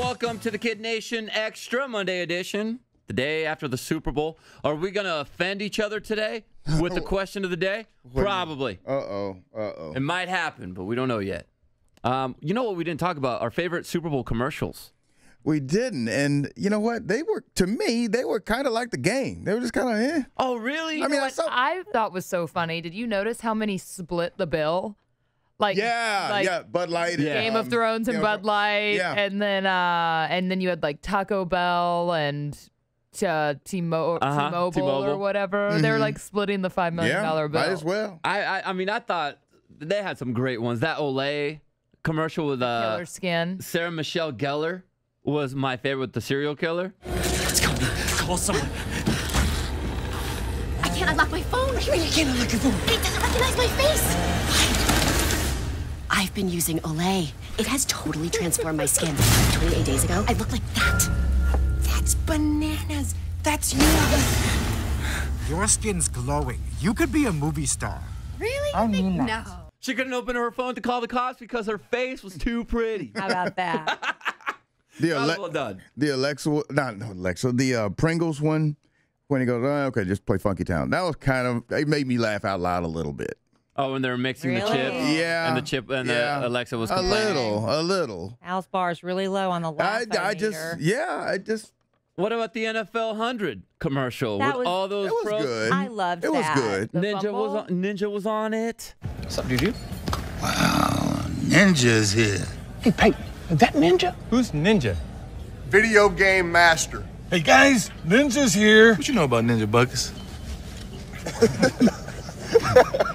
Welcome to the KiddNation Extra Monday edition. The day after the Super Bowl. Are we going to offend each other today with the question of the day? Probably. Uh-oh. It might happen, but we don't know yet. You know what we didn't talk about? Our favorite Super Bowl commercials. We didn't, and you know what? To me, they were kind of like the game. They were just kind of, eh. Oh, really? I mean, what I thought was so funny. Did you notice how many split the bill? Like Bud Light, Game of Thrones and Bud Light, and then you had like Taco Bell and T-Mobile or whatever. Mm-hmm. They were like splitting the $5 million bill. Might as well. I mean, I thought they had some great ones. That Olay commercial with Killer Skin. Sarah Michelle Gellar was my favorite with the serial killer. Let's go. Call someone. I can't unlock my phone. What do you mean you can't unlock your phone? It doesn't recognize my face. I've been using Olay. It has totally transformed my skin. 28 days ago, I looked like that. That's bananas. That's you. Your skin's glowing. You could be a movie star. Really? I mean that. No. She couldn't open her phone to call the cops because her face was too pretty. How about that? Well done. The Pringles one, when he goes, oh, okay, just play Funky Town. That was it made me laugh out loud a little bit. Oh, when they were mixing the chip? Yeah. And the chip and the Alexa was complaining. A little. Al's bar is really low on the laugh I just. What about the NFL 100 commercial with all those pros? Good. I loved that. It was good. Ninja was on it. What's up, dude? Wow, Ninja's here. Hey, Pipe, is that Ninja? Who's Ninja? Video game master. Hey, guys, Ninja's here. What you know about Ninja Buckets?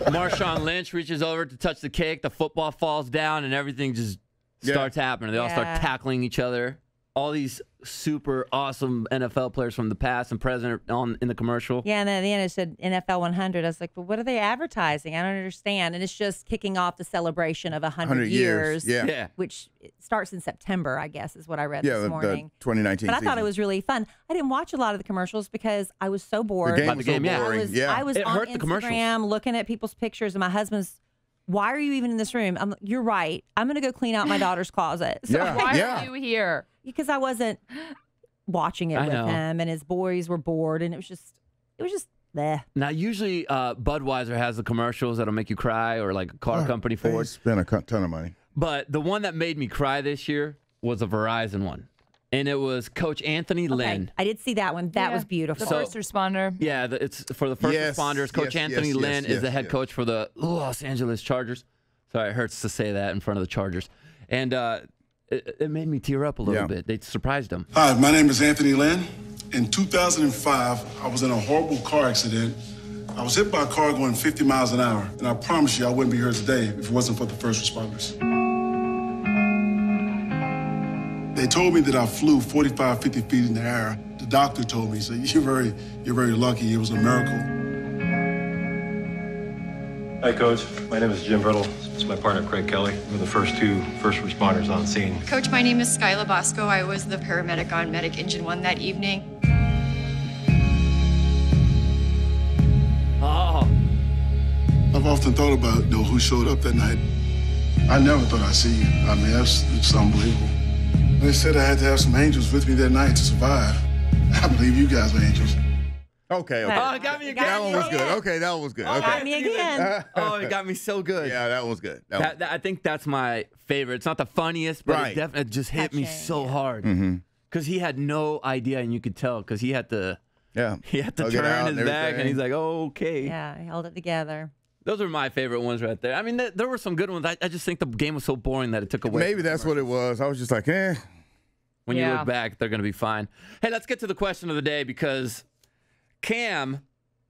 Marshawn Lynch reaches over to touch the cake. The football falls down, and everything just starts happening. They all start tackling each other. All these super awesome NFL players from the past and present in the commercial. Yeah, and then at the end it said NFL 100. I was like, well, what are they advertising? I don't understand. And it's just kicking off the celebration of 100 years. Yeah. Which starts in September, I guess, is what I read this morning. The 2019 But I thought it was really fun. I didn't watch a lot of the commercials because I was so bored. The game was so boring. I was It on hurt the commercials. Instagram looking at people's pictures, and my husband's, why are you even in this room? You're right. I'm going to go clean out my daughter's closet. So Why are you here? Because I wasn't watching it with him, and his boys were bored, and it was just bleh. Now, usually Budweiser has the commercials that'll make you cry, or like a car company They Ford. spent a ton of money. But the one that made me cry this year was a Verizon one. And it was Coach Anthony Lynn. I did see that one. That was beautiful. The first responder. Yeah, it's for the first responders. Coach Anthony Lynn is the head coach for the Los Angeles Chargers. Sorry, it hurts to say that in front of the Chargers. And it made me tear up a little bit. They surprised him. Hi, my name is Anthony Lynn. In 2005, I was in a horrible car accident. I was hit by a car going 50 miles an hour. And I promise you I wouldn't be here today if it wasn't for the first responders. They told me that I flew 45, 50 feet in the air. The doctor told me, he said, you're very lucky. It was a miracle. Hi, Coach. My name is Jim Brittle. It's my partner, Craig Kelly. We're the first two first responders on scene. Coach, my name is Skyla Bosco. I was the paramedic on Medic Engine 1 that evening. Oh. I've often thought about who showed up that night. I never thought I'd see you. I mean, it's unbelievable. They said I had to have some angels with me that night to survive. I believe you guys were angels. Okay. Oh, it got me again. That one was good. Okay, that one was good. Okay. Got me again. Oh, it got me so good. Yeah, that was good. I think that's my favorite. It's not the funniest, but it definitely just hit me so hard. Because he had no idea, and you could tell because he had to turn his back, and he's like, oh, okay. Yeah, he held it together. Those are my favorite ones right there. I mean, there were some good ones. I just think the game was so boring that it took away. Maybe that's what it was. I was just like, eh. When you look back, they're going to be fine. Hey, let's get to the question of the day because Cam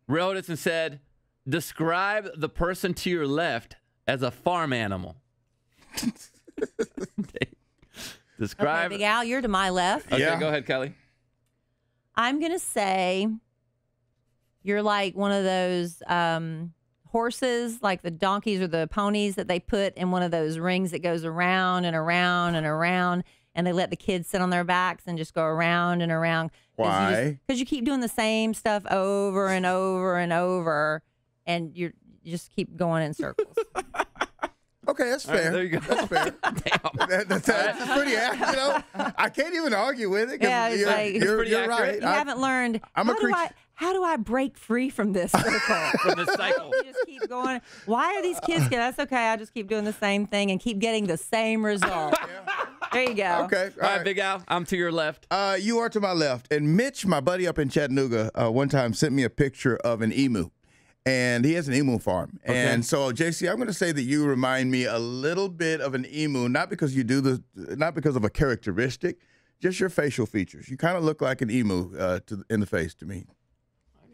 wrote us and said, describe the person to your left as a farm animal. Describe. Okay, Big Al, you're to my left. Okay, go ahead, Kelly. I'm going to say you're like one of those horses, like the donkeys or the ponies that they put in one of those rings that goes around and around and around, and they let the kids sit on their backs and just go around and around. Why? Because you keep doing the same stuff over and over and over, and you just keep going in circles. Okay, that's fair. There you go. That's fair. Damn. That's pretty accurate. You know, I can't even argue with it. Yeah, you're, like, you're right. You haven't learned. How do I break free from this circle? From this cycle. You just keep going. Why are these kids? That's okay. I just keep doing the same thing and keep getting the same result. There you go. Okay. All right, Big Al, I'm to your left. You are to my left. And Mitch, my buddy up in Chattanooga, one time sent me a picture of an emu. And he has an emu farm. Okay. And so, JC, I'm going to say that you remind me a little bit of an emu, not because of a characteristic, just your facial features. You kind of look like an emu in the face to me.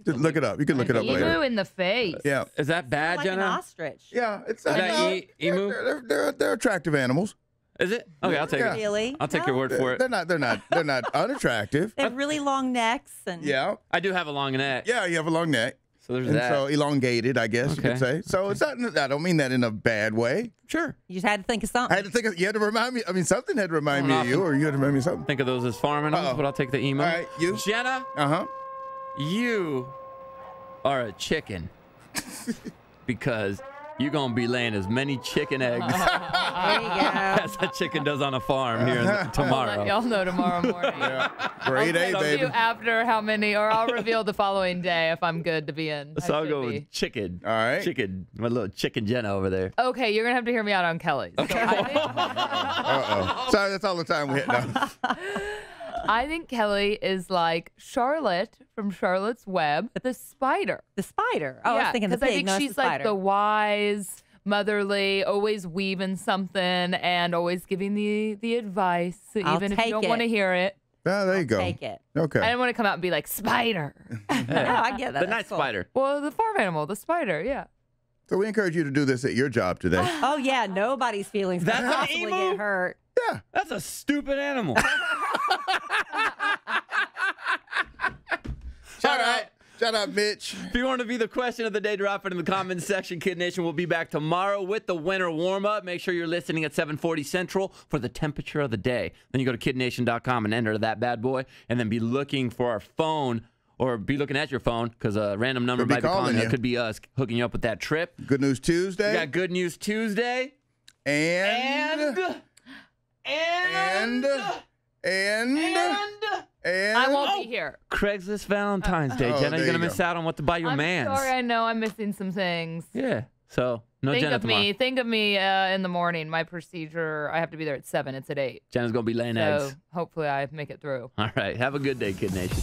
Just look it up. You can look it up later. Emu in the face. Yeah. Is that bad, like Jenna? An ostrich. Yeah. It's emu? They're attractive animals. Is it? Okay, I'll take it. Really? I'll take your word for it. They're not unattractive. They have really long necks and yeah. I do have a long neck. Yeah, you have a long neck. So there's that. So elongated, I guess you could say. So it's not. I don't mean that in a bad way. Sure. You just had to think of something. You had to remind me. I mean, something had to remind me of you, or you had to remind me of something. Think of those as farm animals, but I'll take the emu. All right, you. Jenna. You are a chicken because you're going to be laying as many chicken eggs as a chicken does on a farm here tomorrow. I'll let y'all know tomorrow morning. Great day, I'll baby. you after how many, or I'll reveal the following day if I'm good to be in. So I'll go with chicken. All right. Chicken. My little chicken Jenna over there. Okay, you're going to have to hear me out on Kelly's. Okay. So Sorry, that's all the time we had now. I think Kelly is like Charlotte from Charlotte's Web, the spider. The spider. Oh, I was thinking the pig. I think she's like the wise, motherly, always weaving something and always giving the advice, even if you don't want to hear it. Oh, there you go. Take it. Okay. I didn't want to come out and be like, spider. Yeah, I get that. The night spider. Well, the farm animal, the spider, yeah. So we encourage you to do this at your job today. Oh, yeah. Nobody's feelings could possibly get hurt. Yeah. That's a stupid animal. Shout out, Mitch. If you want to be the question of the day, drop it in the comments section. Kid Nation will be back tomorrow with the winter warm-up. Make sure you're listening at 7:40 Central for the temperature of the day. Then you go to KiddNation.com and enter that bad boy, and then be looking for our phone, or be looking at your phone, because a random number might be calling you. It could be us hooking you up with that trip. Good News Tuesday. We got Good News Tuesday. And I won't be here. Craigslist Valentine's Day. Jenna, you're going to miss out on what to buy your man. I'm sorry, I know I'm missing some things. Yeah. So, no Jenna tomorrow. Think of me in the morning. My procedure, I have to be there at 7. It's at 8. Jenna's going to be laying eggs. So hopefully I make it through. All right. Have a good day, Kid Nation.